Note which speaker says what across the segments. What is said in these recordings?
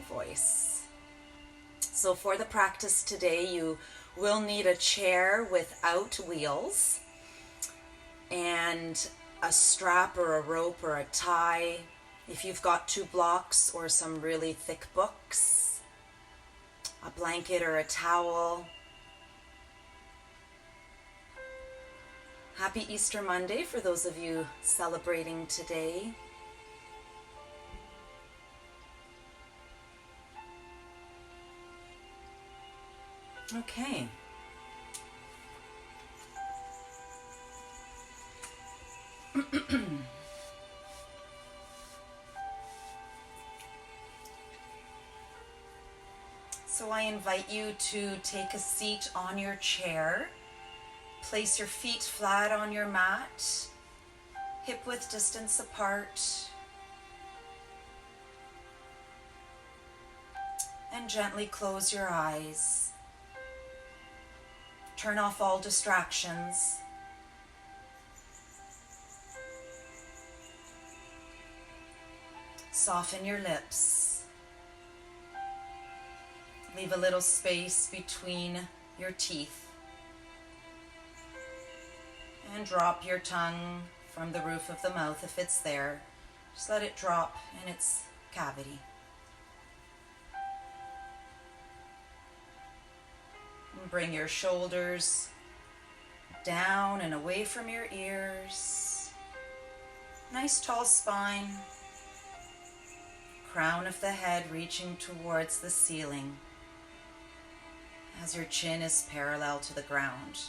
Speaker 1: voice. So for the practice today, you will need a chair without wheels and a strap or a rope or a tie. If you've got 2 blocks or some really thick books, a blanket or a towel. Happy Easter Monday for those of you celebrating today. Okay. So I invite you to take a seat on your chair. Place your feet flat on your mat, hip-width distance apart, and gently close your eyes. Turn off all distractions. Soften your lips. Leave a little space between your teeth. And drop your tongue from the roof of the mouth if it's there. Just let it drop in its cavity. And bring your shoulders down and away from your ears. Nice tall spine. Crown of the head reaching towards the ceiling as your chin is parallel to the ground.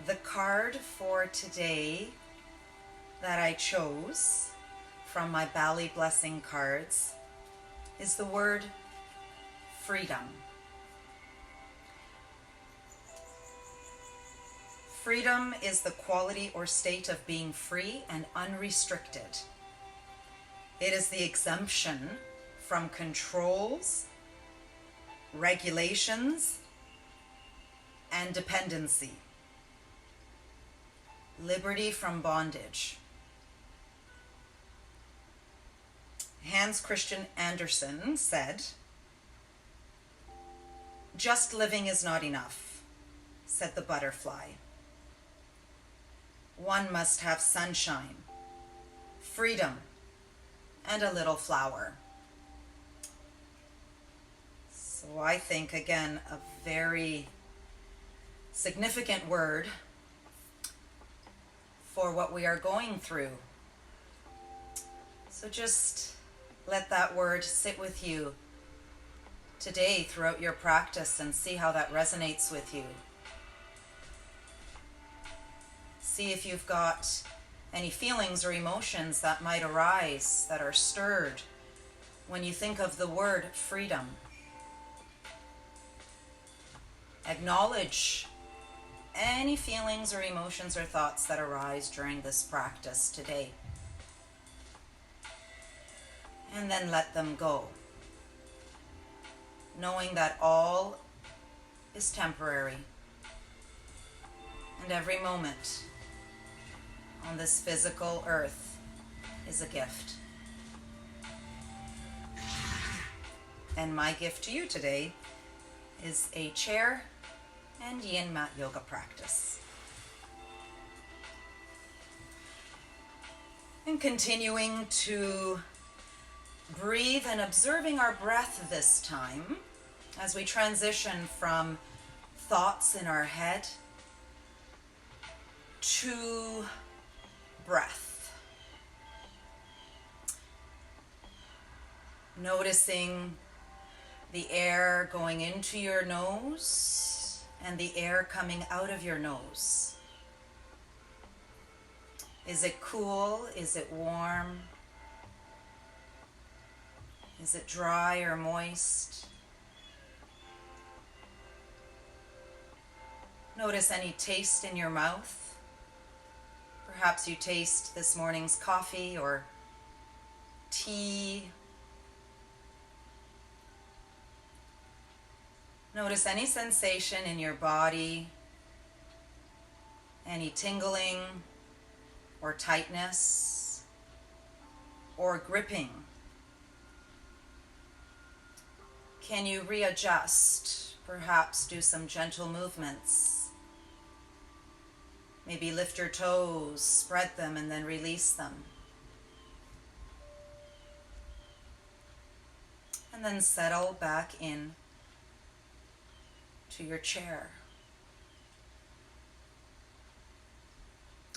Speaker 1: The card for today that I chose from my Bali Blessing cards is the word freedom. Freedom is the quality or state of being free and unrestricted. It is the exemption from controls, regulations, and dependency. Liberty from bondage. Hans Christian Andersen said, "Just living is not enough," said the butterfly. "One must have sunshine, freedom, and a little flower." So I think, again, a very significant word for what we are going through. So just let that word sit with you today throughout your practice and see how that resonates with you. See if you've got any feelings or emotions that might arise, that are stirred when you think of the word freedom. Acknowledge any feelings or emotions or thoughts that arise during this practice today. And then let them go, knowing that all is temporary and every moment on this physical earth is a gift. And my gift to you today is a chair and yin mat yoga practice. And continuing to breathe and observing our breath this time as we transition from thoughts in our head to breath. Noticing the air going into your nose and the air coming out of your nose. Is it cool? Is it warm? Is it dry or moist? Notice any taste in your mouth. Perhaps you taste this morning's coffee or tea. Notice any sensation in your body any tingling or tightness or gripping? Can you readjust? Perhaps do some gentle movements. Maybe lift your toes, spread them, and then release them. And then settle back in to your chair.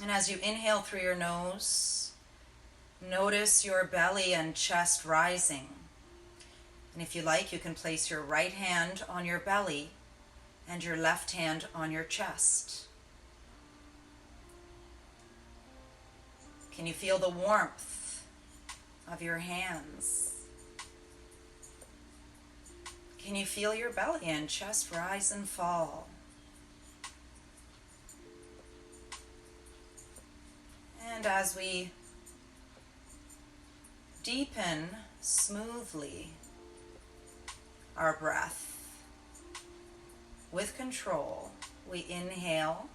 Speaker 1: And as you inhale through your nose, notice your belly and chest rising. And if you like, you can place your right hand on your belly and your left hand on your chest. Can you feel the warmth of your hands? Can you feel your belly and chest rise and fall? And as we deepen smoothly our breath with control, we inhale,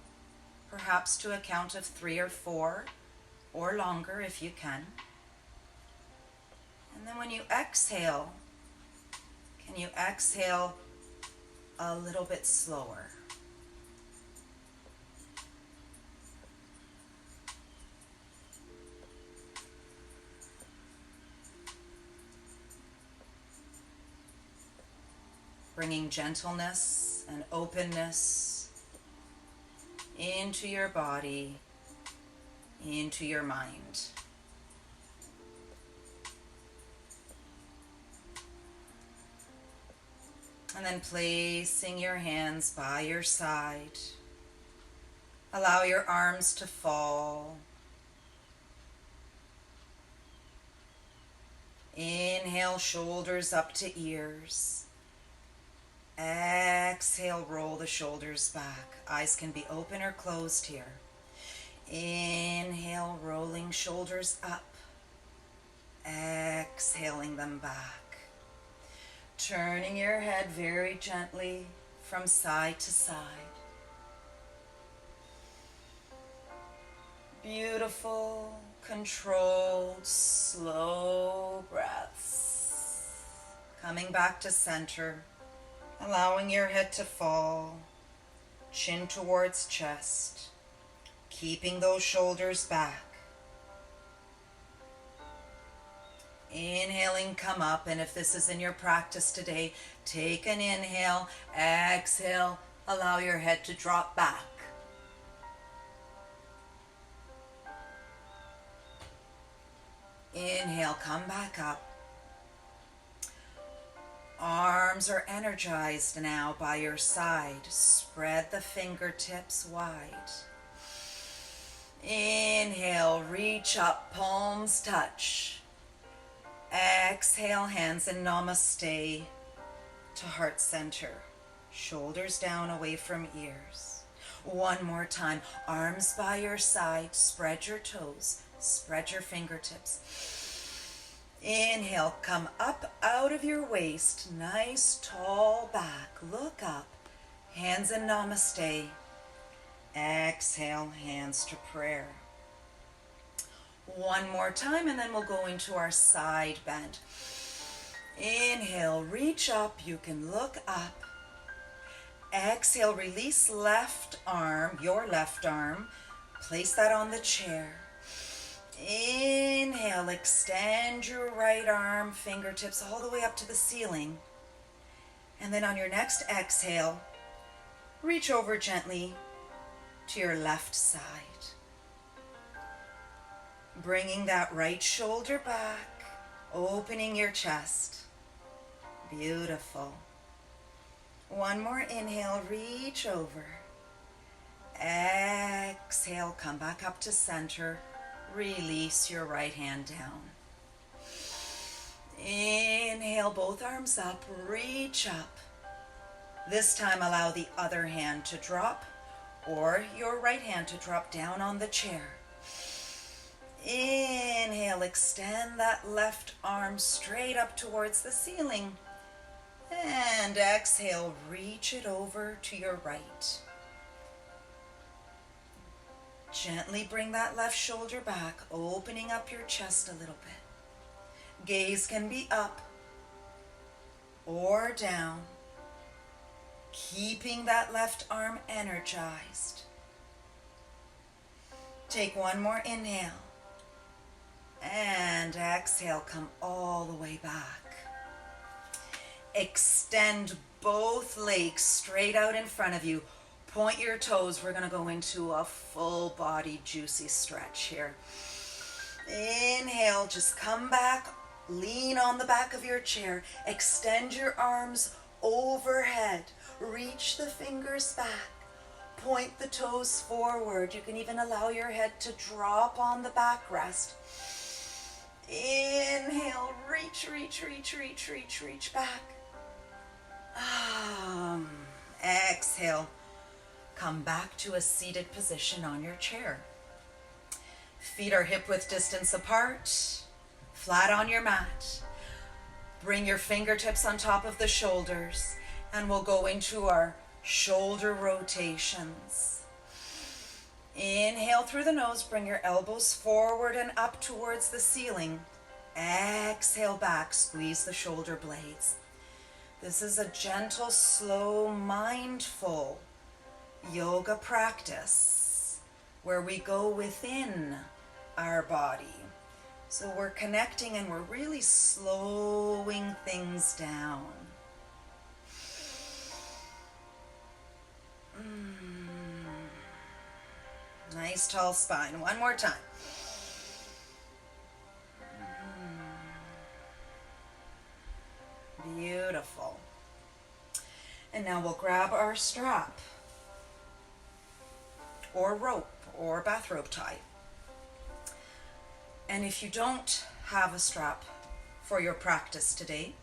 Speaker 1: perhaps to a count of 3 or 4, or longer if you can. And then when you exhale, can you exhale a little bit slower? Bringing gentleness and openness into your body, into your mind. And then placing your hands by your side. Allow your arms to fall. Inhale, shoulders up to ears. Exhale, roll the shoulders back. Eyes can be open or closed here. Inhale, rolling shoulders up. Exhaling them back. Turning your head very gently from side to side. Beautiful, controlled, slow breaths. Coming back to center. Allowing your head to fall, chin towards chest, keeping those shoulders back. Inhaling, come up, and if this is in your practice today, take an inhale, exhale, allow your head to drop back. Inhale, come back up. Arms are energized now by your side. Spread the fingertips wide. Inhale, reach up, palms touch. Exhale, hands in Namaste to heart center. Shoulders down, away from ears. One more time, arms by your side. Spread your toes, spread your fingertips. Inhale, come up out of your waist, nice tall back, look up, hands in Namaste. Exhale, hands to prayer. One more time and then we'll go into our side bend. Inhale, reach up, you can look up. Exhale, release left arm, your left arm, place that on the chair. Inhale, extend your right arm, fingertips all the way up to the ceiling. And then on your next exhale, reach over gently to your left side. Bringing that right shoulder back, opening your chest. Beautiful. One more inhale, reach over. Exhale, come back up to center. Release your right hand down. Inhale, both arms up, reach up. This time allow the other hand to drop or your right hand to drop down on the chair. Inhale, extend that left arm straight up towards the ceiling. And exhale, reach it over to your right. Gently bring that left shoulder back, opening up your chest a little bit. Gaze can be up or down, keeping that left arm energized. Take one more inhale. And exhale, come all the way back. Extend both legs straight out in front of you. Point your toes. We're going to go into a full body juicy stretch here. Inhale, just come back. Lean on the back of your chair. Extend your arms overhead. Reach the fingers back. Point the toes forward. You can even allow your head to drop on the backrest. Inhale, reach, reach, reach, reach, reach, reach back. Exhale, come back to a seated position on your chair. Feet are hip-width distance apart, flat on your mat. Bring your fingertips on top of the shoulders, and we'll go into our shoulder rotations. Inhale through the nose, bring your elbows forward and up towards the ceiling. Exhale back, squeeze the shoulder blades. This is a gentle, slow, mindful yoga practice where we go within our body. So we're connecting and we're really slowing things down. Nice tall spine. One more time. Beautiful. And now we'll grab our strap or rope or bathrobe tie. And if you don't have a strap for your practice today,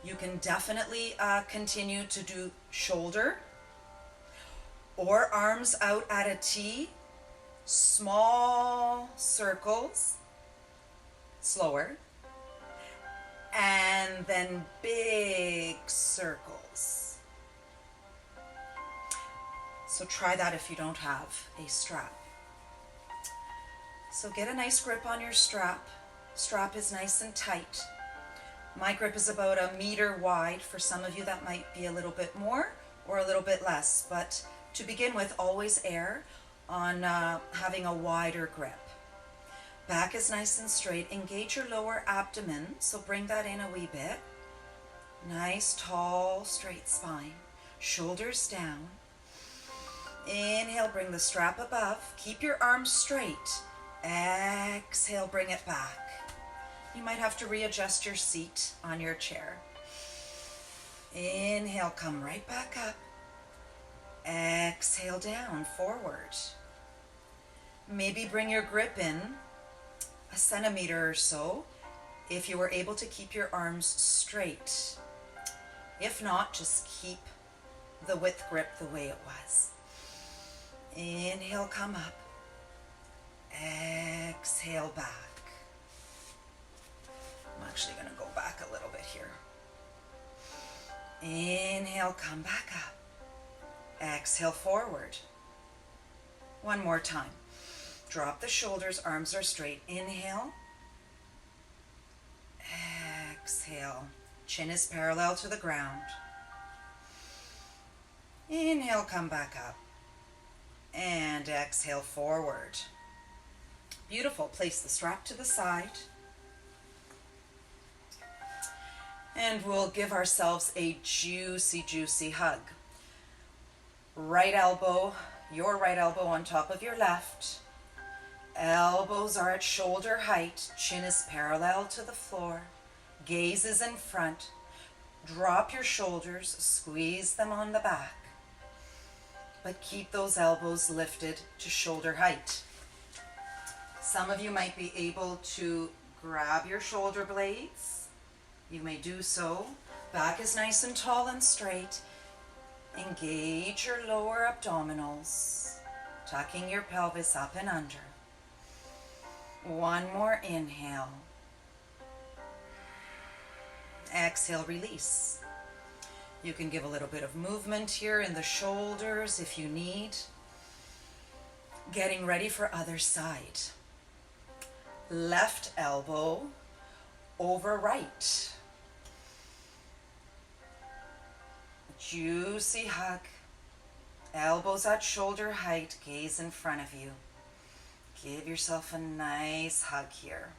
Speaker 1: you can definitely continue to do shoulder or arms out at a T, small circles, slower, and then big circles. So try that if you don't have a strap. So get a nice grip on your strap. Strap is nice and tight. My grip is about 1 meter wide. For some of you that might be a little bit more or a little bit less, but to begin with, always err on having a wider grip. Back is nice and straight. Engage your lower abdomen, so bring that in a wee bit. Nice, tall, straight spine. Shoulders down. Inhale, bring the strap above. Keep your arms straight. Exhale, bring it back. You might have to readjust your seat on your chair. Inhale, come right back up. Exhale down, forward. Maybe bring your grip in 1 centimeter or so if you were able to keep your arms straight. If not, just keep the width grip the way it was. Inhale, come up. Exhale back. I'm actually going to go back a little bit here. Inhale, come back up. Exhale forward. One more time. Drop the shoulders, arms are straight. Inhale. Exhale. Chin is parallel to the ground. Inhale, come back up. And exhale forward. Beautiful. Place the strap to the side. And we'll give ourselves a juicy, juicy hug. Right elbow, your right elbow on top of your left. Elbows are at shoulder height. Chin is parallel to the floor. Gaze is in front. Drop your shoulders, squeeze them on the back. But keep those elbows lifted to shoulder height. Some of you might be able to grab your shoulder blades. You may do so. Back is nice and tall and straight. Engage your lower abdominals, tucking your pelvis up and under. One more inhale. Exhale, release. You can give a little bit of movement here in the shoulders if you need. Getting ready for other side. Left elbow over right. Juicy hug. Elbows at shoulder height, gaze in front of you. Give yourself a nice hug here.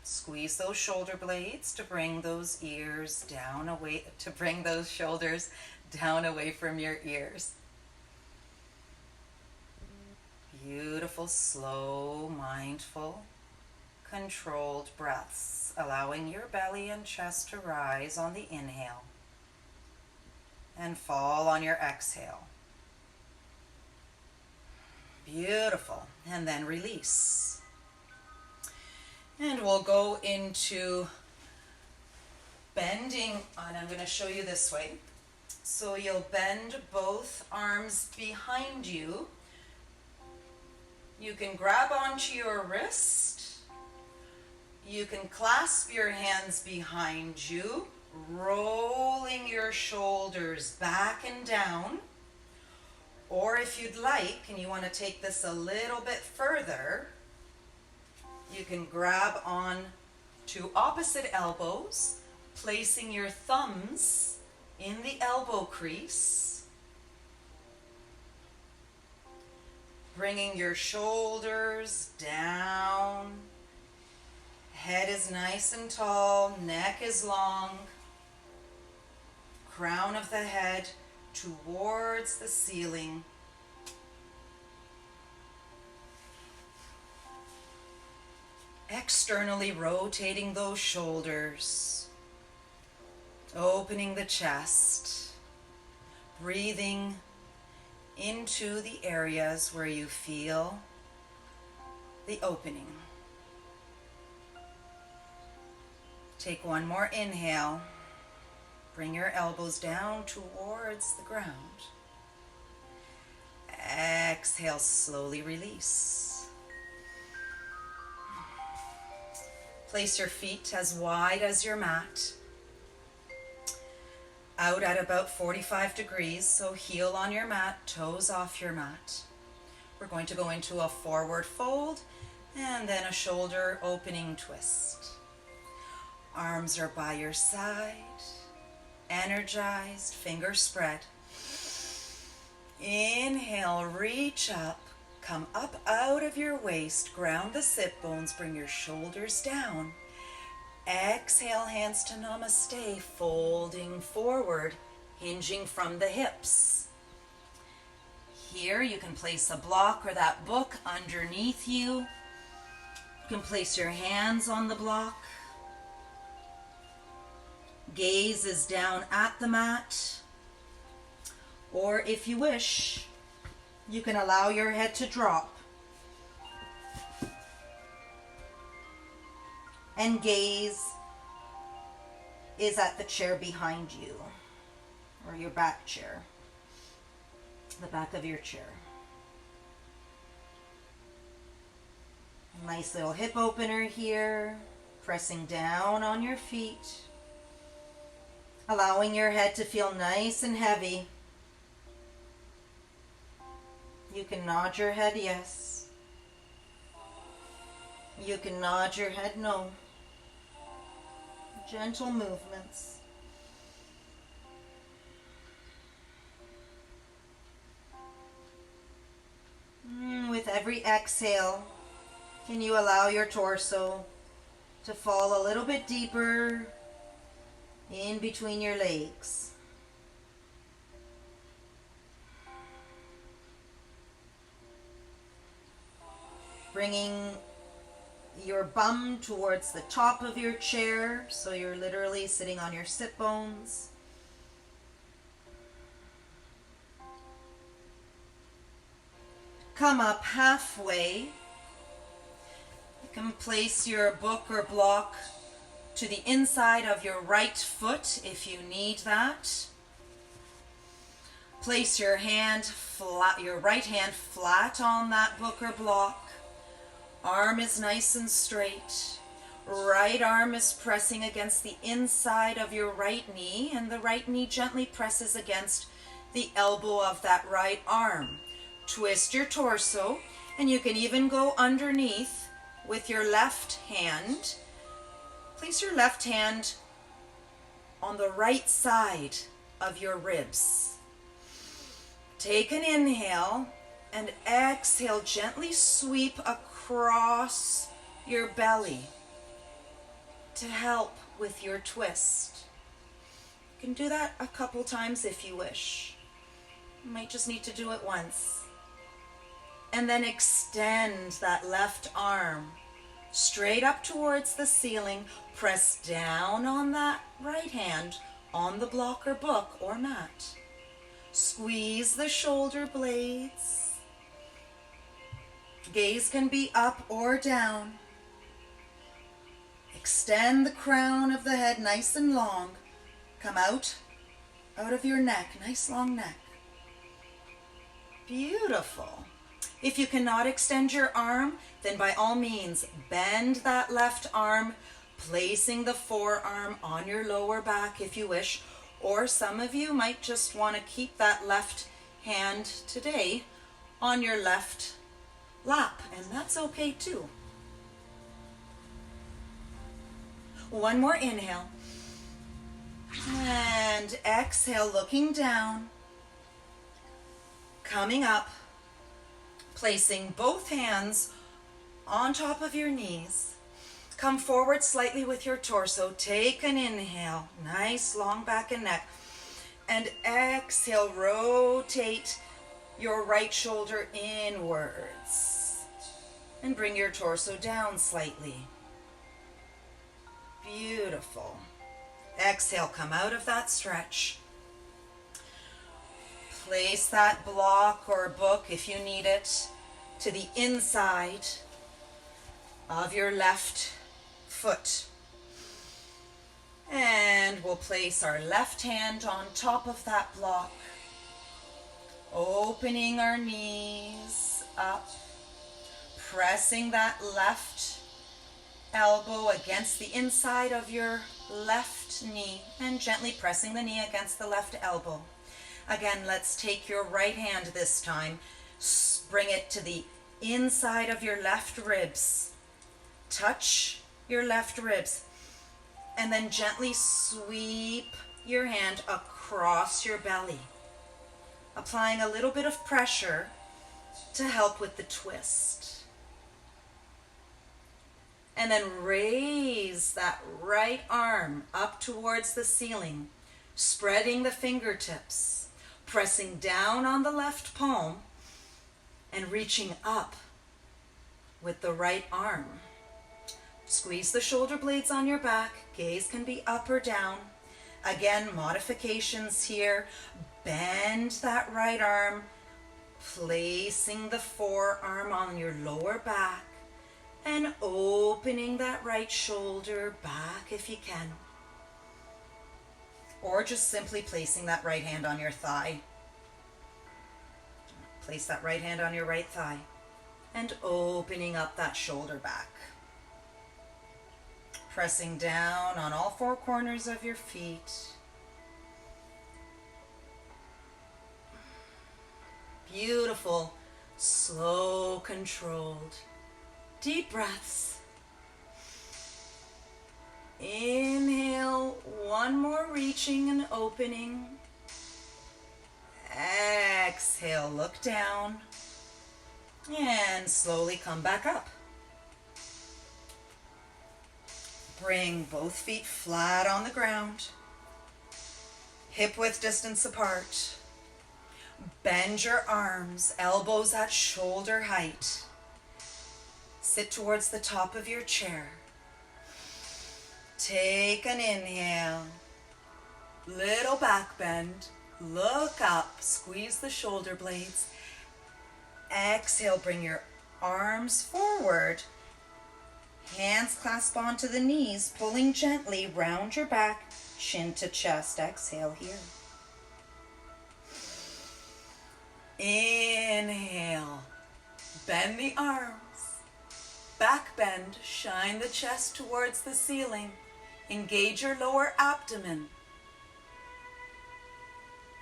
Speaker 1: Squeeze those shoulder blades to bring those ears down away, to bring those shoulders down away from your ears. Beautiful, slow, mindful, controlled breaths, allowing your belly and chest to rise on the inhale and fall on your exhale. Beautiful. And then release. And we'll go into bending, and I'm going to show you this way. So you'll bend both arms behind you. You can grab onto your wrist. You can clasp your hands behind you, rolling your shoulders back and down. Or if you'd like, and you want to take this a little bit further, you can grab on to opposite elbows, placing your thumbs in the elbow crease, bringing your shoulders down, head is nice and tall, neck is long, crown of the head towards the ceiling. Externally rotating those shoulders, opening the chest, breathing into the areas where you feel the opening. Take one more inhale. Bring your elbows down towards the ground. Exhale, slowly release. Place your feet as wide as your mat. Out at about 45 degrees, so heel on your mat, toes off your mat. We're going to go into a forward fold and then a shoulder opening twist. Arms are by your side. Energized, fingers spread. Inhale, reach up, come up out of your waist, ground the sit bones, bring your shoulders down. Exhale, hands to Namaste, folding forward, hinging from the hips. Here you can place a block or that book underneath you. You can place your hands on the block. Gaze is down at the mat, or if you wish, you can allow your head to drop and gaze is at the chair behind you, or your back chair, the back of your chair. Nice little hip opener here, pressing down on your feet. Allowing your head to feel nice and heavy. You can nod your head yes. You can nod your head no. Gentle movements. With every exhale, can you allow your torso to fall a little bit deeper in between your legs. Bringing your bum towards the top of your chair, so you're literally sitting on your sit bones. Come up halfway. You can place your book or block to the inside of your right foot if you need that. Place your hand flat, your right hand flat on that book or block. Arm is nice and straight. Right arm is pressing against the inside of your right knee, and the right knee gently presses against the elbow of that right arm. Twist your torso, and you can even go underneath with your left hand. Place your left hand on the right side of your ribs. Take an inhale and exhale, gently sweep across your belly to help with your twist. You can do that a couple times if you wish. You might just need to do it once. And then extend that left arm straight up towards the ceiling. Press down on that right hand on the block or book or mat. Squeeze the shoulder blades. Gaze can be up or down. Extend the crown of the head nice and long. Come out of your neck, nice long neck. Beautiful. If you cannot extend your arm, then by all means, bend that left arm, placing the forearm on your lower back if you wish, or some of you might just want to keep that left hand today on your left lap, and that's okay too. One more inhale. And exhale, looking down. Coming up, placing both hands on top of your knees. Come forward slightly with your torso. Take an inhale, nice long back and neck. And exhale, rotate your right shoulder inwards. And bring your torso down slightly. Beautiful. Exhale, come out of that stretch. Place that block or book, if you need it, to the inside of your left foot. And we'll place our left hand on top of that block, opening our knees up, pressing that left elbow against the inside of your left knee, and gently pressing the knee against the left elbow. Again, let's take your right hand this time. Bring it to the inside of your left ribs. Touch your left ribs. And then gently sweep your hand across your belly, applying a little bit of pressure to help with the twist. And then raise that right arm up towards the ceiling, spreading the fingertips, pressing down on the left palm, and reaching up with the right arm. Squeeze the shoulder blades on your back. Gaze can be up or down. Again, modifications here. Bend that right arm, placing the forearm on your lower back, and opening that right shoulder back if you can. Or just simply placing that right hand on your thigh. Place that right hand on your right thigh and opening up that shoulder back. Pressing down on all four corners of your feet. Beautiful, slow, controlled, deep breaths. Inhale, one more, reaching and opening. Exhale, look down, and slowly come back up. Bring both feet flat on the ground, hip width distance apart. Bend your arms, elbows at shoulder height. Sit towards the top of your chair. Take an inhale, little back bend, look up, squeeze the shoulder blades. Exhale, bring your arms forward, hands clasp onto the knees, pulling gently, round your back, chin to chest. Exhale here. Inhale, bend the arms, back bend, shine the chest towards the ceiling, engage your lower abdomen.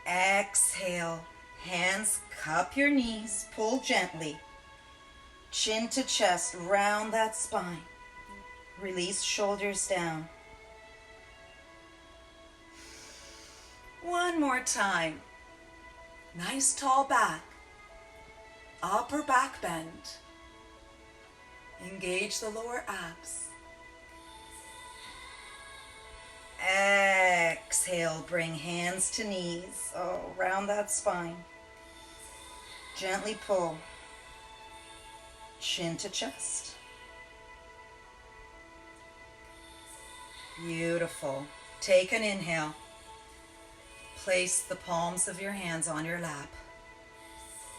Speaker 1: Exhale. Hands cup your knees. Pull gently. Chin to chest. Round that spine. Release shoulders down. One more time. Nice tall back. Upper back bend. Engage the lower abs. Exhale, bring hands to knees. Oh, round that spine. Gently pull. Chin to chest. Beautiful. Take an inhale. Place the palms of your hands on your lap.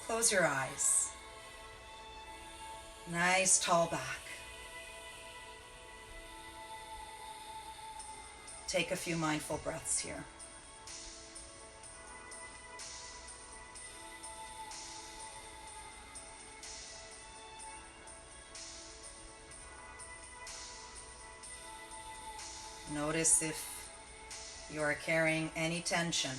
Speaker 1: Close your eyes. Nice tall back. Take a few mindful breaths here. Notice if you are carrying any tension.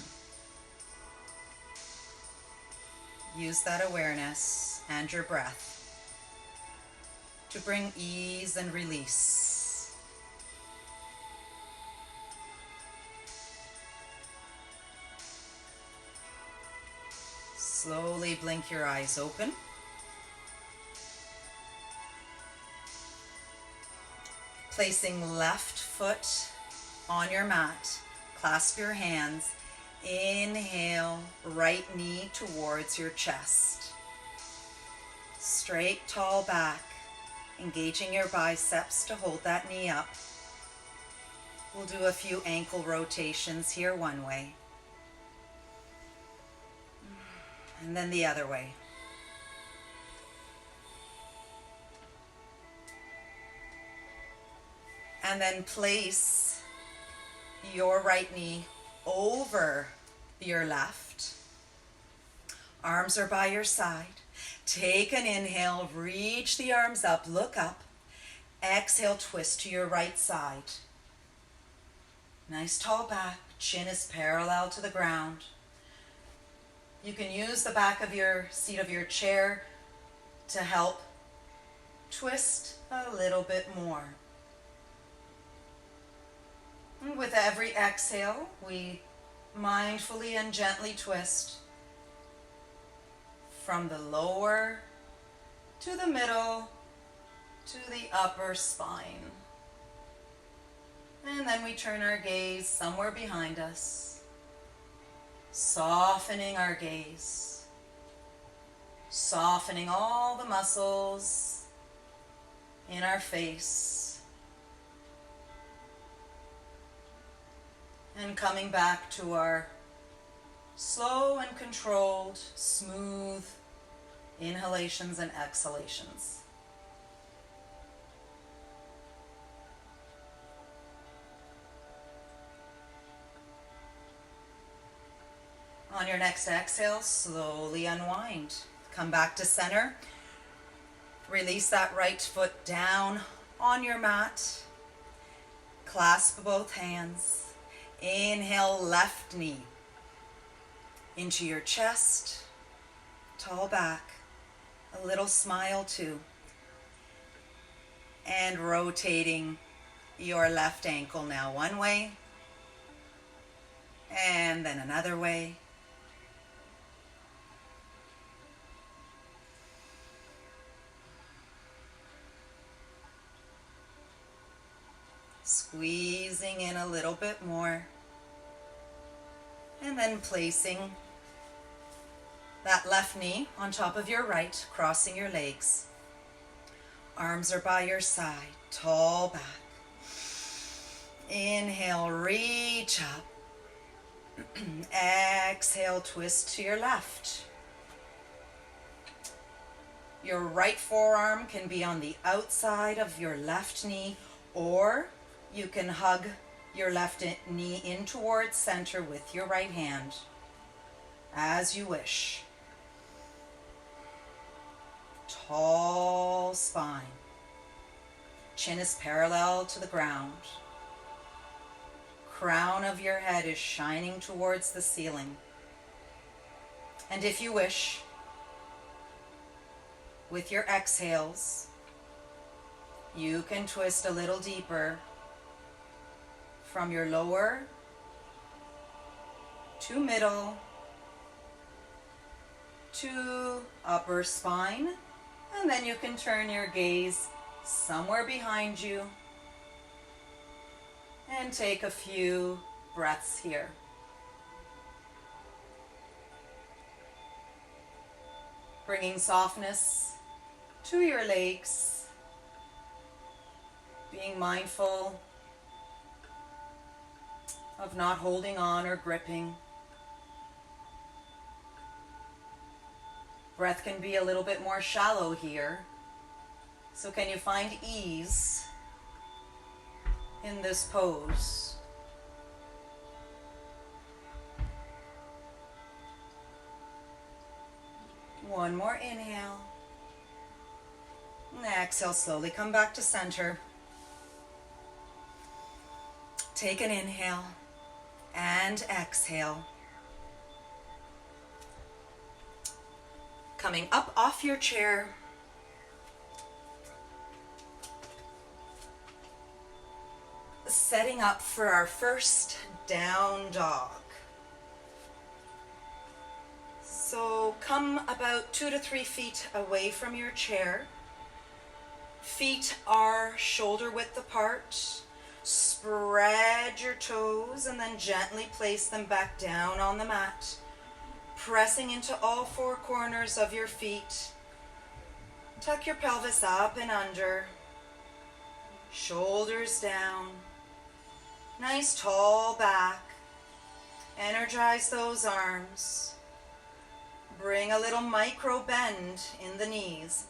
Speaker 1: Use that awareness and your breath to bring ease and release. Slowly blink your eyes open. Placing left foot on your mat, clasp your hands. Inhale, right knee towards your chest. Straight, tall back, engaging your biceps to hold that knee up. We'll do a few ankle rotations here one way. And then the other way. And then place your right knee over your left. Arms are by your side. Take an inhale, reach the arms up, look up. Exhale, twist to your right side. Nice tall back, chin is parallel to the ground. You can use the back of your seat of your chair to help twist a little bit more. And with every exhale, we mindfully and gently twist from the lower to the middle to the upper spine. And then we turn our gaze somewhere behind us, softening our gaze, softening all the muscles in our face. And coming back to our slow and controlled, smooth inhalations and exhalations. On your next exhale, slowly unwind. Come back to center. Release that right foot down on your mat. Clasp both hands. Inhale, left knee into your chest, tall back, a little smile too. And rotating your left ankle now one way, and then another way. Squeezing in a little bit more. And then placing that left knee on top of your right, crossing your legs. Arms are by your side, tall back. Inhale, reach up. Exhale, twist to your left. Your right forearm can be on the outside of your left knee, or you can hug your left knee in towards center with your right hand, as you wish. Tall spine. Chin is parallel to the ground. Crown of your head is shining towards the ceiling. And if you wish, with your exhales, you can twist a little deeper from your lower to middle to upper spine, and then you can turn your gaze somewhere behind you and take a few breaths here. Bringing softness to your legs, being mindful of not holding on or gripping. Breath can be a little bit more shallow here, so can you find ease in this pose? One more inhale. And exhale, slowly come back to center. Take an inhale and exhale. Coming up off your chair. Setting up for our first down dog. So come about 2 to 3 feet away from your chair. Feet are shoulder width apart. Spread your toes and then gently place them back down on the mat, pressing into all 4 corners of your feet. Tuck your pelvis up and under. Shoulders down. Nice tall back. Energize those arms. Bring a little micro bend in the knees.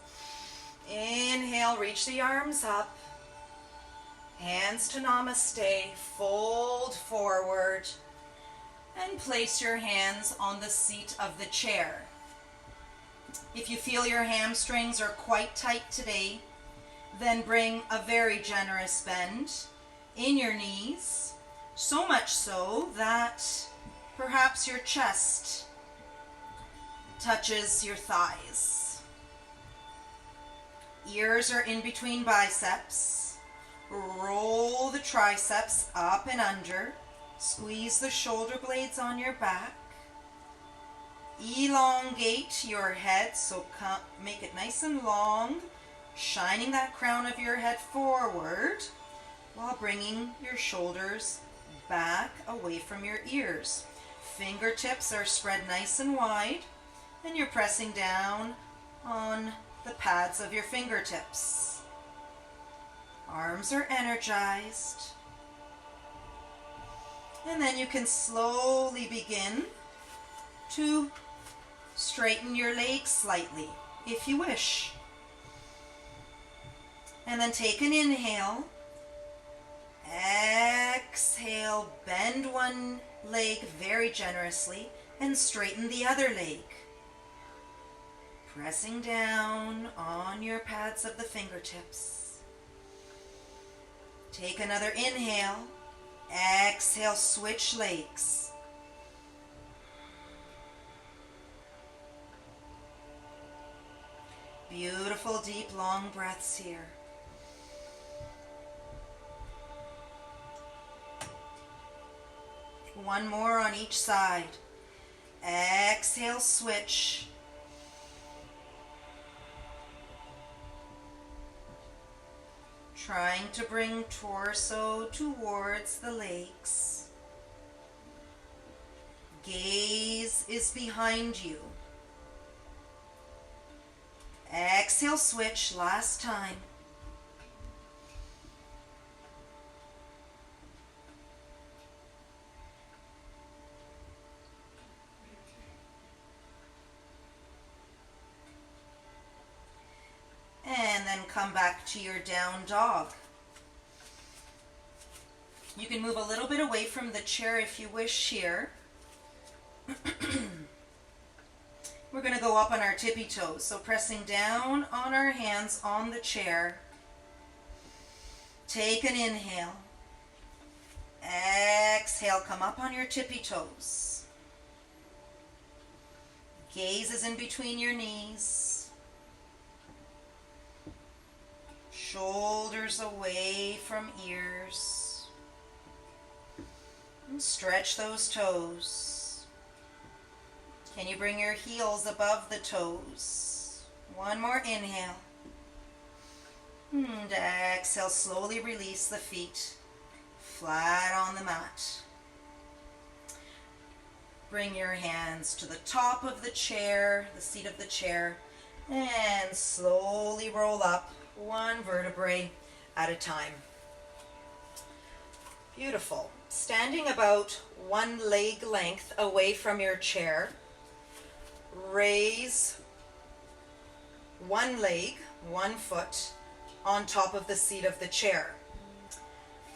Speaker 1: Inhale, reach the arms up. Hands to Namaste. Fold forward. And place your hands on the seat of the chair. If you feel your hamstrings are quite tight today, then bring a very generous bend in your knees. So much so that perhaps your chest touches your thighs. Ears are in between biceps. Roll the triceps up and under. Squeeze the shoulder blades on your back. Elongate your head, so make it nice and long, shining that crown of your head forward while bringing your shoulders back away from your ears. Fingertips are spread nice and wide, and you're pressing down on the pads of your fingertips. Arms are energized. And then you can slowly begin to straighten your legs slightly, if you wish. And then take an inhale. Exhale, bend one leg very generously and straighten the other leg. Pressing down on your pads of the fingertips. Take another inhale. Exhale, switch legs. Beautiful, deep, long breaths here. One more on each side. Exhale, switch. Trying to bring torso towards the legs. Gaze is behind you. Exhale, switch, last time. And then come back to your down dog. You can move a little bit away from the chair if you wish here. We're going to go up on our tippy toes, so pressing down on our hands on the chair. Take an inhale. Exhale, come up on your tippy toes. Gaze is in between your knees. Shoulders away from ears. And stretch those toes. Can you bring your heels above the toes? One more inhale. And exhale, slowly release the feet flat on the mat. Bring your hands to the top of the chair, the seat of the chair, and slowly roll up one vertebrae at a time. Beautiful. Standing about one leg length away from your chair, raise one leg, one foot, on top of the seat of the chair.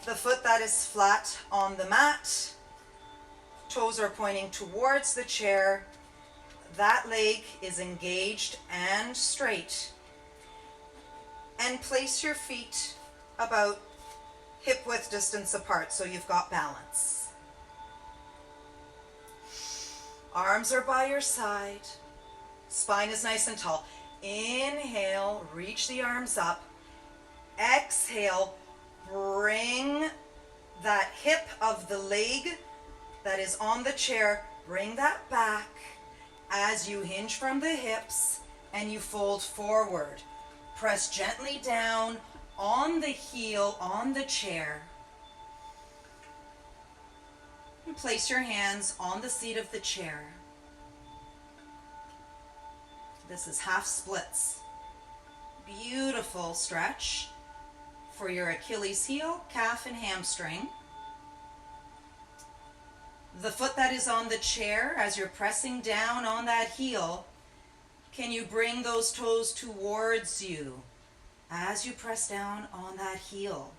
Speaker 1: The foot that is flat on the mat, toes are pointing towards the chair, that leg is engaged and straight. And place your feet about hip width distance apart so you've got balance. Arms are by your side, spine is nice and tall. Inhale, reach the arms up. Exhale, bring that hip of the leg that is on the chair, bring that back as you hinge from the hips and you fold forward. Press gently down on the heel on the chair. And place your hands on the seat of the chair. This is half splits. Beautiful stretch for your Achilles heel, calf, and hamstring. The foot that is on the chair, as you're pressing down on that heel, can you bring those toes towards you as you press down on that heel?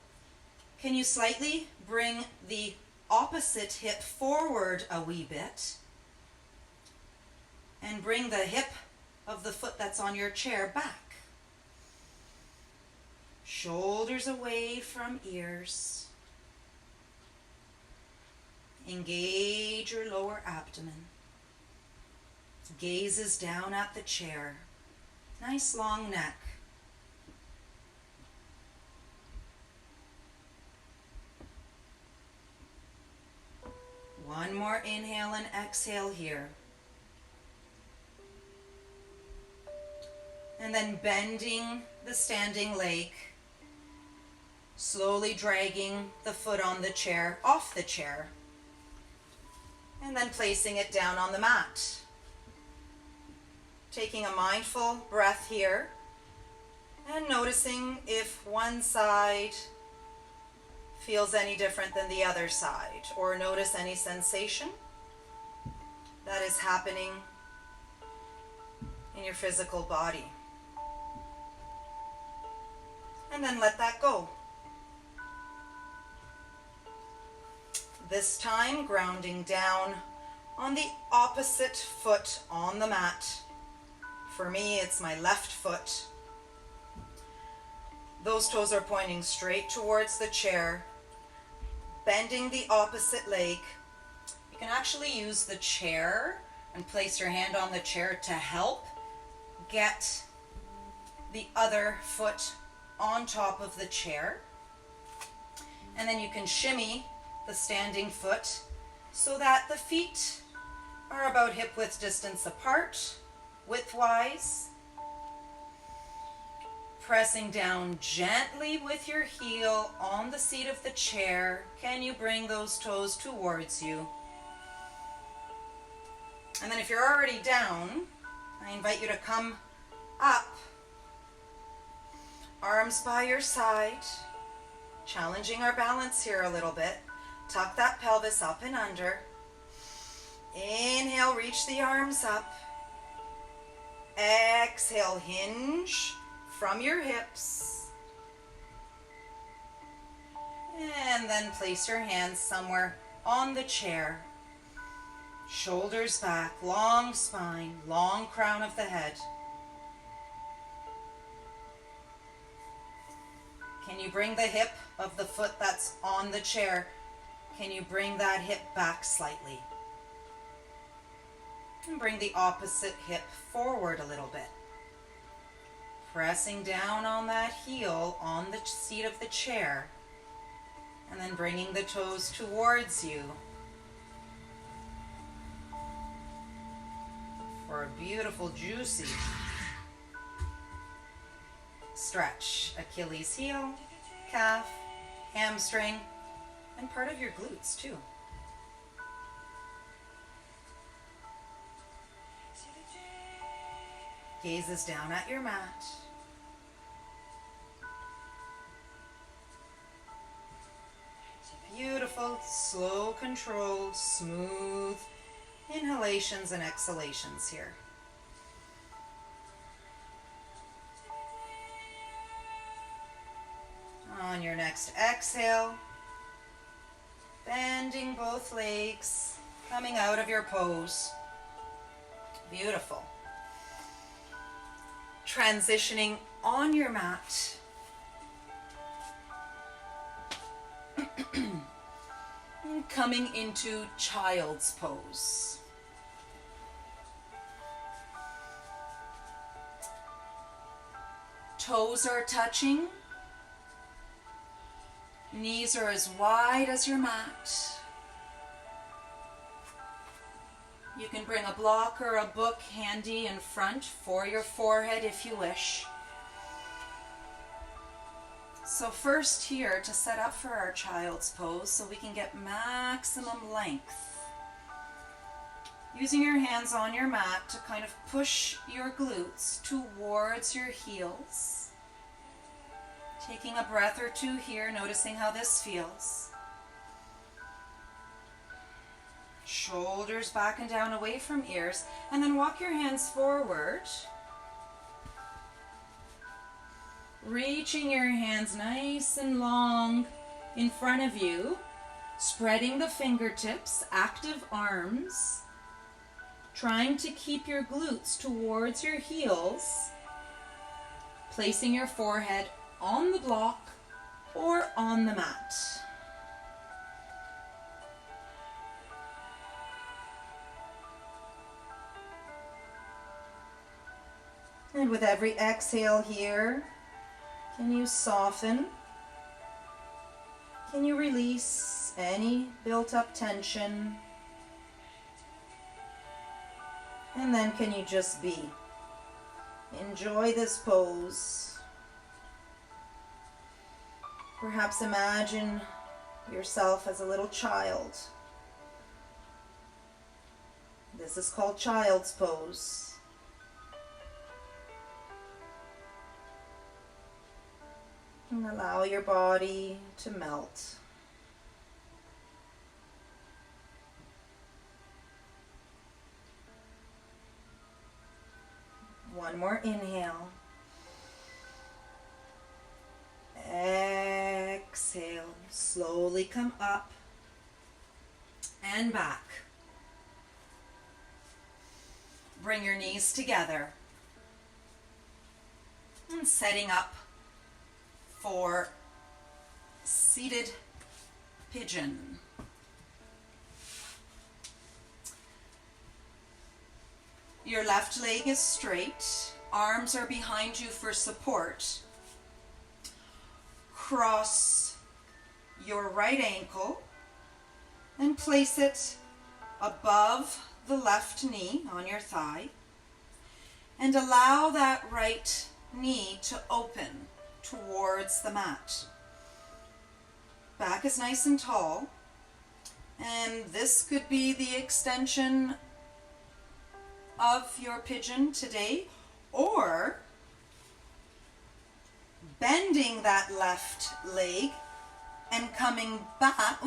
Speaker 1: Can you slightly bring the opposite hip forward a wee bit and bring the hip of the foot that's on your chair back? Shoulders away from ears. Engage your lower abdomen. Gaze is down at the chair. Nice long neck. One more inhale and exhale here. And then bending the standing leg. Slowly dragging the foot on the chair off the chair. And then placing it down on the mat. Taking a mindful breath here and noticing if one side feels any different than the other side, or notice any sensation that is happening in your physical body. And then let that go. This time, grounding down on the opposite foot on the mat. For me, it's my left foot. Those toes are pointing straight towards the chair. Bending the opposite leg. You can actually use the chair and place your hand on the chair to help get the other foot on top of the chair. And then you can shimmy the standing foot so that the feet are about hip width distance apart, widthwise. Pressing down gently with your heel on the seat of the chair. Can you bring those toes towards you? And then if you're already down, I invite you to come up. Arms by your side. Challenging our balance here a little bit. Tuck that pelvis up and under. Inhale, reach the arms up. Exhale, hinge from your hips. And then place your hands somewhere on the chair. Shoulders back, long spine, long crown of the head. Can you bring the hip of the foot that's on the chair? Can you bring that hip back slightly? And bring the opposite hip forward a little bit. Pressing down on that heel on the seat of the chair. And then bringing the toes towards you for a beautiful, juicy stretch. Achilles heel, calf, hamstring, and part of your glutes too. Gazes down at your mat. Beautiful, slow, controlled, smooth inhalations and exhalations here. On your next exhale, bending both legs, coming out of your pose. Beautiful. Transitioning on your mat. And coming into child's pose. Toes are touching. Knees are as wide as your mat. You can bring a block or a book handy in front for your forehead if you wish. So first here to set up for our child's pose so we can get maximum length. Using your hands on your mat to kind of push your glutes towards your heels. Taking a breath or two here, noticing how this feels. Shoulders back and down away from ears, and then walk your hands forward. Reaching your hands nice and long in front of you, spreading the fingertips, active arms, trying to keep your glutes towards your heels, placing your forehead on the block or on the mat. And with every exhale here, can you soften? Can you release any built-up tension? And then can you just be? Enjoy this pose. Perhaps imagine yourself as a little child. This is called child's pose. And allow your body to melt. One more inhale. Exhale. Slowly come up and back. Bring your knees together. And setting up for seated pigeon. Your left leg is straight. Arms are behind you for support. Cross your right ankle and place it above the left knee on your thigh. And allow that right knee to open towards the mat. Back is nice and tall, and this could be the extension of your pigeon today, or bending that left leg and coming back,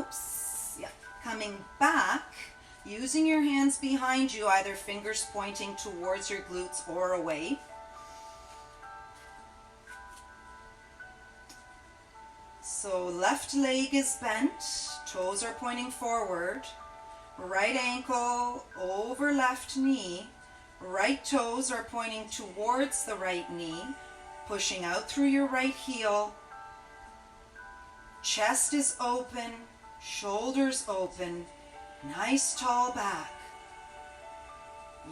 Speaker 1: coming back, using your hands behind you, either fingers pointing towards your glutes or away. So left leg is bent, toes are pointing forward, right ankle over left knee, right toes are pointing towards the right knee, pushing out through your right heel, chest is open, shoulders open, nice tall back.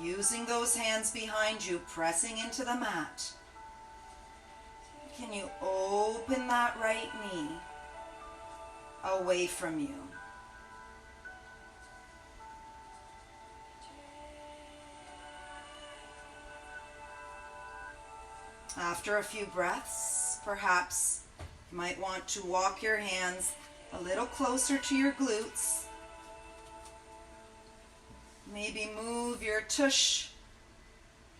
Speaker 1: Using those hands behind you, pressing into the mat. Can you open that right knee away from you? After a few breaths, perhaps you might want to walk your hands a little closer to your glutes. Maybe move your tush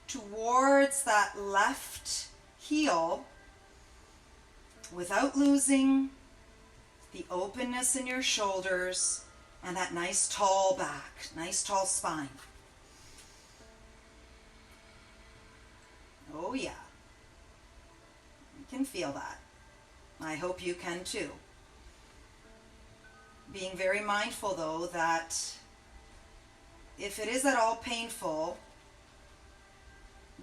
Speaker 1: towards that left heel without losing the openness in your shoulders and that nice tall back, nice tall spine. Oh yeah, you can feel that. I hope you can too. Being very mindful though that if it is at all painful,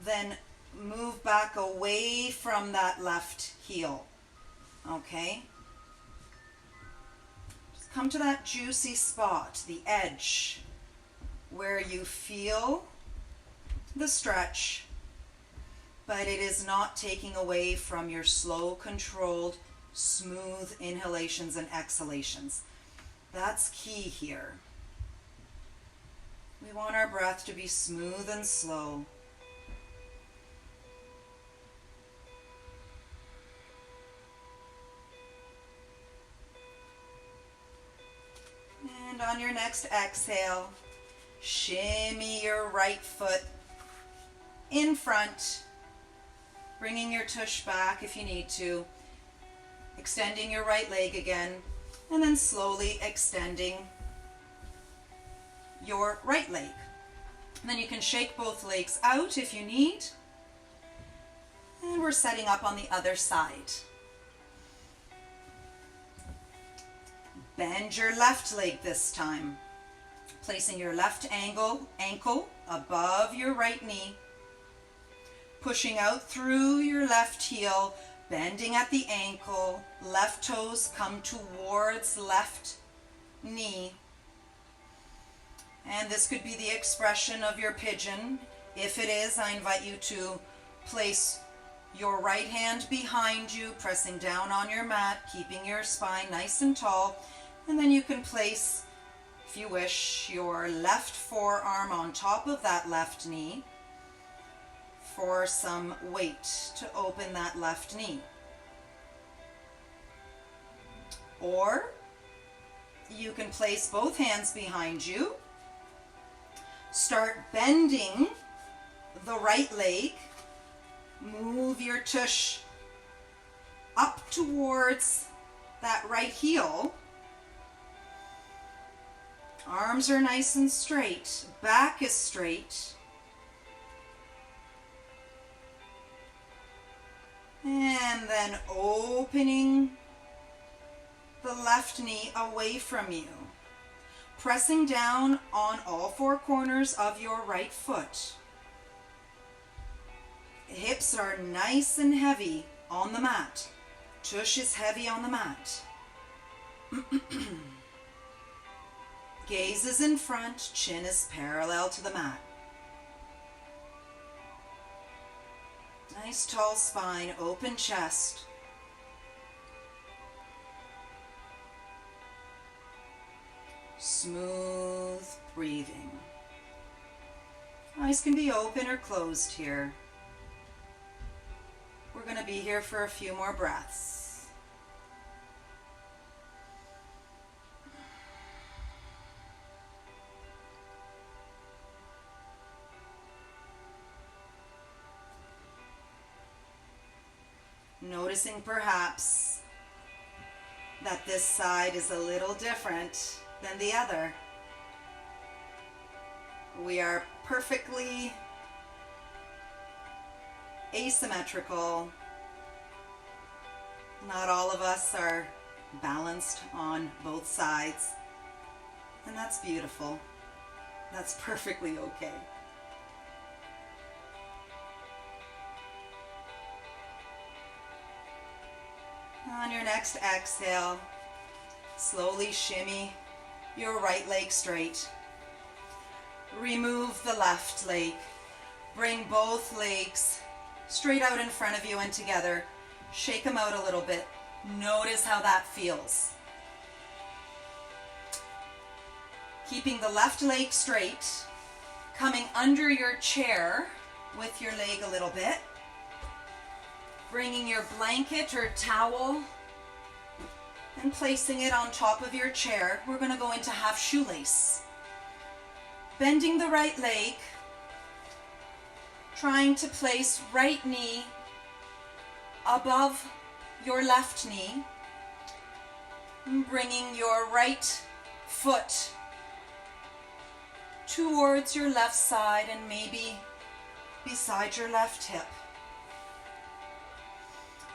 Speaker 1: then move back away from that left heel, okay? Just come to that juicy spot, the edge, where you feel the stretch, but it is not taking away from your slow, controlled, smooth inhalations and exhalations. That's key here. We want our breath to be smooth and slow. And on your next exhale, shimmy your right foot in front, bringing your tush back if you need to, extending your right leg again, and then slowly extending your right leg. And then you can shake both legs out if you need. And we're setting up on the other side. Bend your left leg this time, placing your left ankle above your right knee, pushing out through your left heel, bending at the ankle, left toes come towards left knee. And this could be the expression of your pigeon. If it is, I invite you to place your right hand behind you, pressing down on your mat, keeping your spine nice and tall. And then you can place, if you wish, your left forearm on top of that left knee for some weight to open that left knee. Or you can place both hands behind you, start bending the right leg, move your tush up towards that right heel. Arms are nice and straight, back is straight. And then opening the left knee away from you, pressing down on all four corners of your right foot. Hips are nice and heavy on the mat. Tush is heavy on the mat. Gaze is in front, chin is parallel to the mat. Nice tall spine, open chest. Smooth breathing. Eyes can be open or closed here. We're going to be here for a few more breaths. Noticing perhaps that this side is a little different than the other. We are perfectly asymmetrical. Not all of us are balanced on both sides, and that's beautiful. That's perfectly okay. On your next exhale, slowly shimmy your right leg straight. Remove the left leg. Bring both legs straight out in front of you and together. Shake them out a little bit. Notice how that feels. Keeping the left leg straight, coming under your chair with your leg a little bit. Bringing your blanket or towel and placing it on top of your chair. We're going to go into half shoelace. Bending the right leg, trying to place right knee above your left knee, bringing your right foot towards your left side and maybe beside your left hip.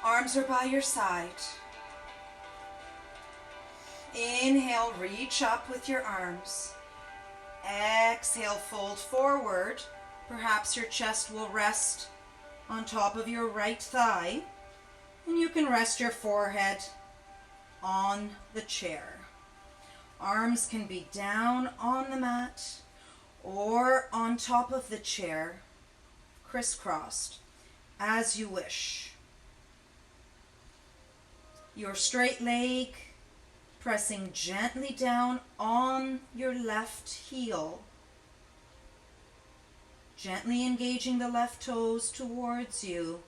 Speaker 1: Arms are by your side. Inhale, reach up with your arms. Exhale, fold forward. Perhaps your chest will rest on top of your right thigh, and you can rest your forehead on the chair. Arms can be down on the mat or on top of the chair, crisscrossed, as you wish. Your straight leg pressing gently down on your left heel. Gently engaging the left toes towards you.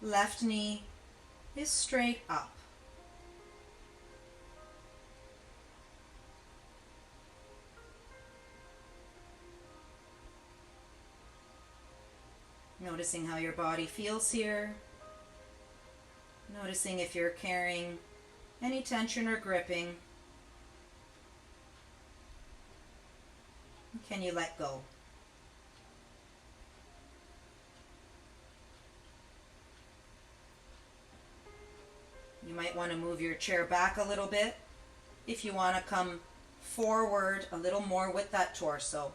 Speaker 1: Left knee is straight up. Noticing how your body feels here. Noticing if you're carrying any tension or gripping. Can you let go? You might want to move your chair back a little bit if you want to come forward a little more with that torso.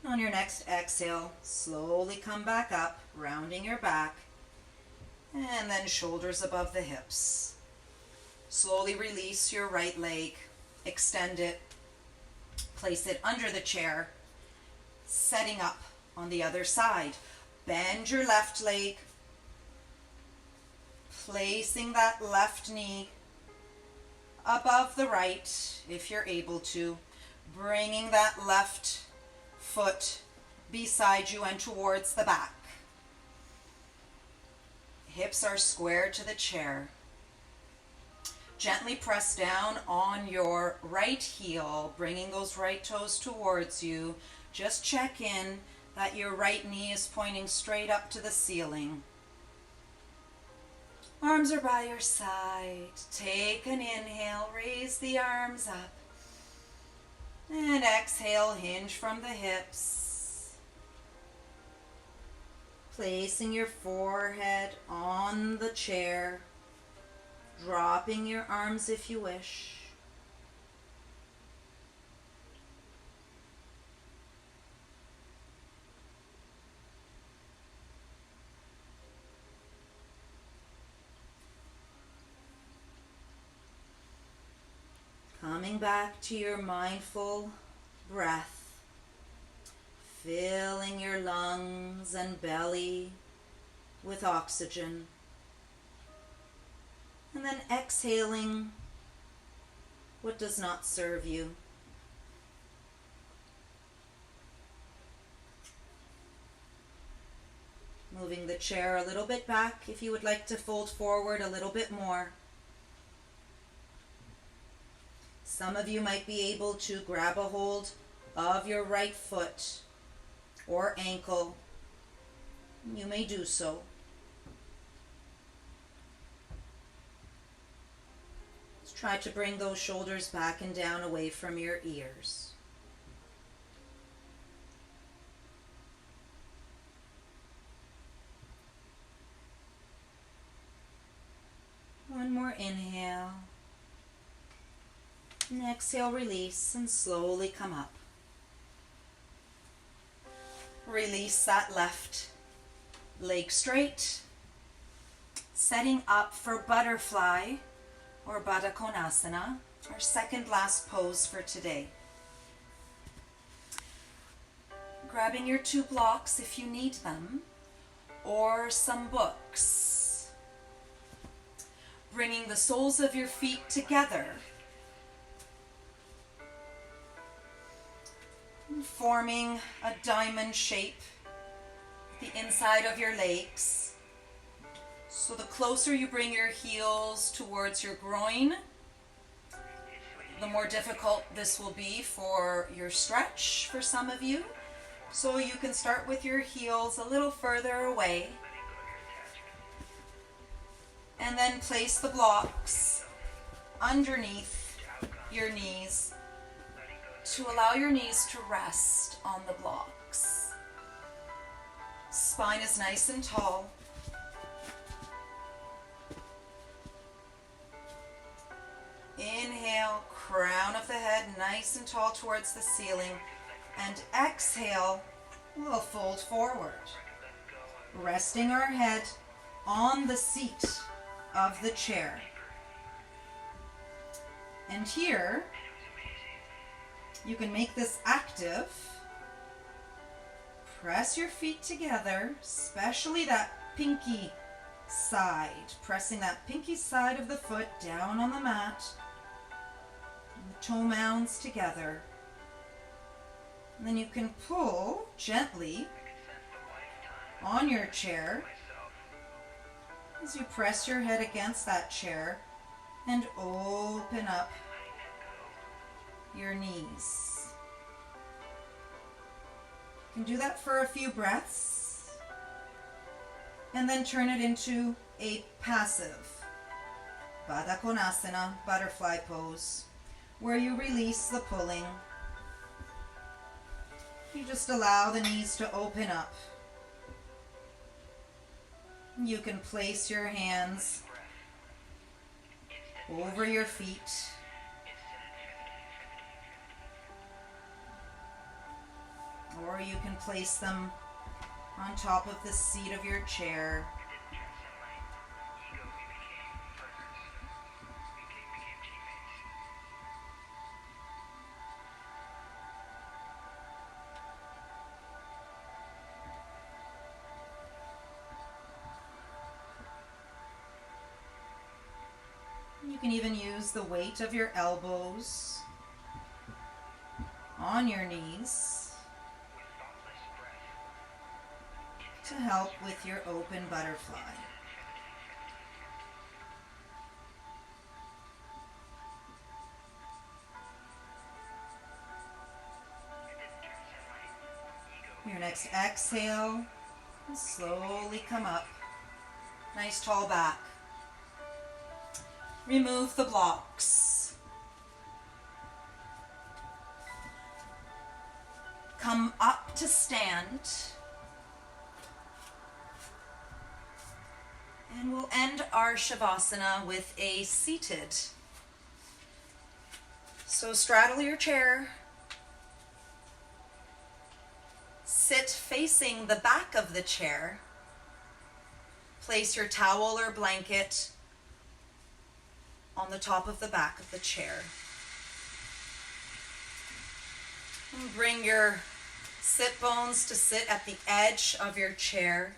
Speaker 1: On your next exhale, slowly come back up, rounding your back, and then shoulders above the hips. Slowly release your right leg, extend it, place it under the chair, setting up on the other side. Bend your left leg, placing that left knee above the right, if you're able to, bringing that left foot beside you and towards the back. Hips are square to the chair. Gently press down on your right heel, bringing those right toes towards you. Just check in that your right knee is pointing straight up to the ceiling. Arms are by your side. Take an inhale, raise the arms up. And exhale, hinge from the hips. Placing your forehead on the chair. Dropping your arms if you wish. Coming back to your mindful breath, filling your lungs and belly with oxygen, and then exhaling what does not serve you. Moving the chair a little bit back if you would like to fold forward a little bit more. Some of you might be able to grab a hold of your right foot or ankle. You may do so. Let's try to bring those shoulders back and down away from your ears. One more inhale. And exhale, release, and slowly come up. Release that left leg straight, setting up for butterfly or Baddha Konasana, our second last pose for today. Grabbing your 2 blocks if you need them, or some books. Bringing the soles of your feet together, forming a diamond shape, the inside of your legs. So the closer you bring your heels towards your groin, the more difficult this will be for your stretch for some of you. So you can start with your heels a little further away, and then place the blocks underneath your knees to allow your knees to rest on the blocks. Spine is nice and tall. Inhale, crown of the head nice and tall towards the ceiling. And exhale, we'll fold forward, resting our head on the seat of the chair. And here, you can make this active. Press your feet together, especially that pinky side. Pressing that pinky side of the foot down on the mat. And the toe mounds together. And then you can pull gently on your chair as you press your head against that chair and open up your knees. You can do that for a few breaths and then turn it into a passive Baddha Konasana, butterfly pose, where you release the pulling. You just allow the knees to open up. You can place your hands over your feet. Or you can place them on top of the seat of your chair. You can even use the weight of your elbows on your knees to help with your open butterfly. Your next exhale, slowly come up. Nice tall back. Remove the blocks. Come up to stand. And we'll end our Shavasana with a seated. So straddle your chair. Sit facing the back of the chair. Place your towel or blanket on the top of the back of the chair. And bring your sit bones to sit at the edge of your chair.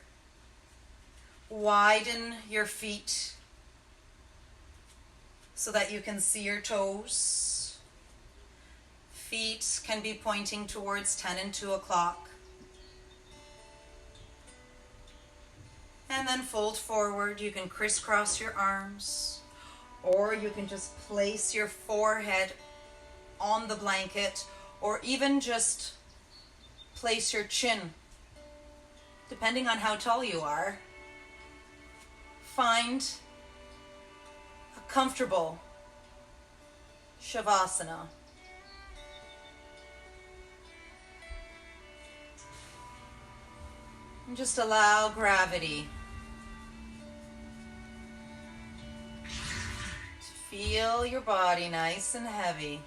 Speaker 1: Widen your feet so that you can see your toes. Feet can be pointing towards 10 and 2 o'clock. And then fold forward. You can crisscross your arms, or you can just place your forehead on the blanket, or even just place your chin, depending on how tall you are. Find a comfortable Shavasana. And just allow gravity to Feel your body nice and heavy.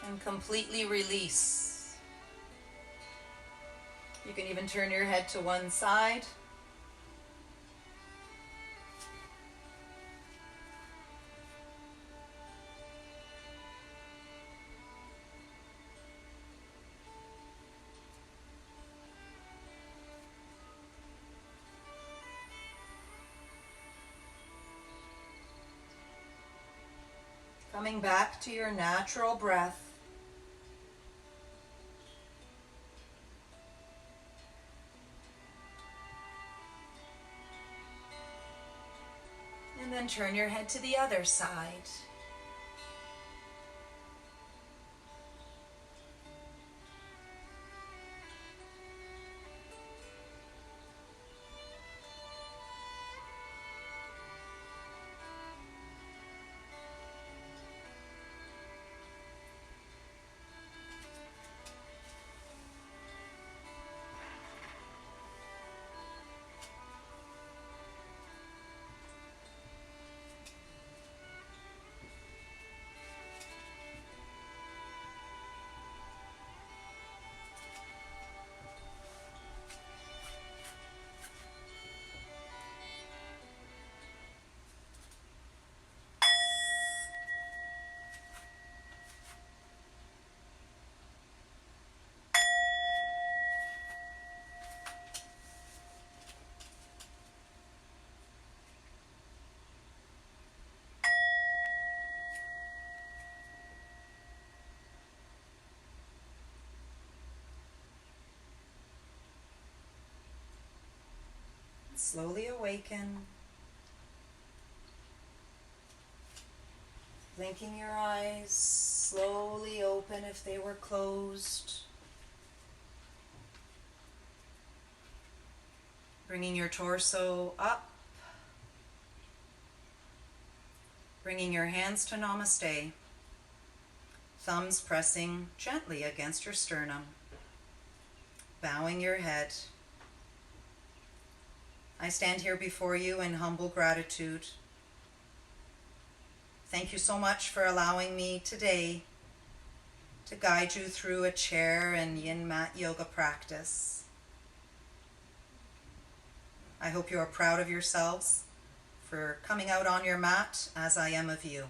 Speaker 1: And completely release. You can even turn your head to one side. Coming back to your natural breath. And then turn your head to the other side. Slowly awaken. Blinking your eyes, slowly open if they were closed. Bringing your torso up. Bringing your hands to Namaste. Thumbs pressing gently against your sternum. Bowing your head. I stand here before you in humble gratitude. Thank you so much for allowing me today to guide you through a chair and yin mat yoga practice. I hope you are proud of yourselves for coming out on your mat as I am of you.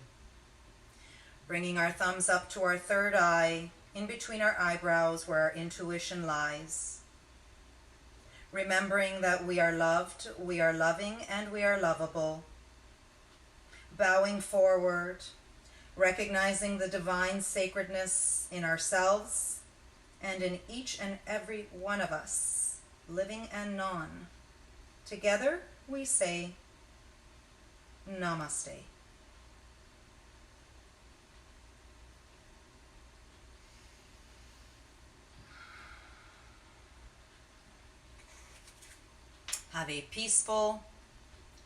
Speaker 1: Bringing our thumbs up to our third eye, in between our eyebrows where our intuition lies. Remembering that we are loved, we are loving, and we are lovable. Bowing forward, recognizing the divine sacredness in ourselves and in each and every one of us, living and non. Together we say, Namaste. Have a peaceful,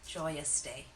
Speaker 1: joyous day.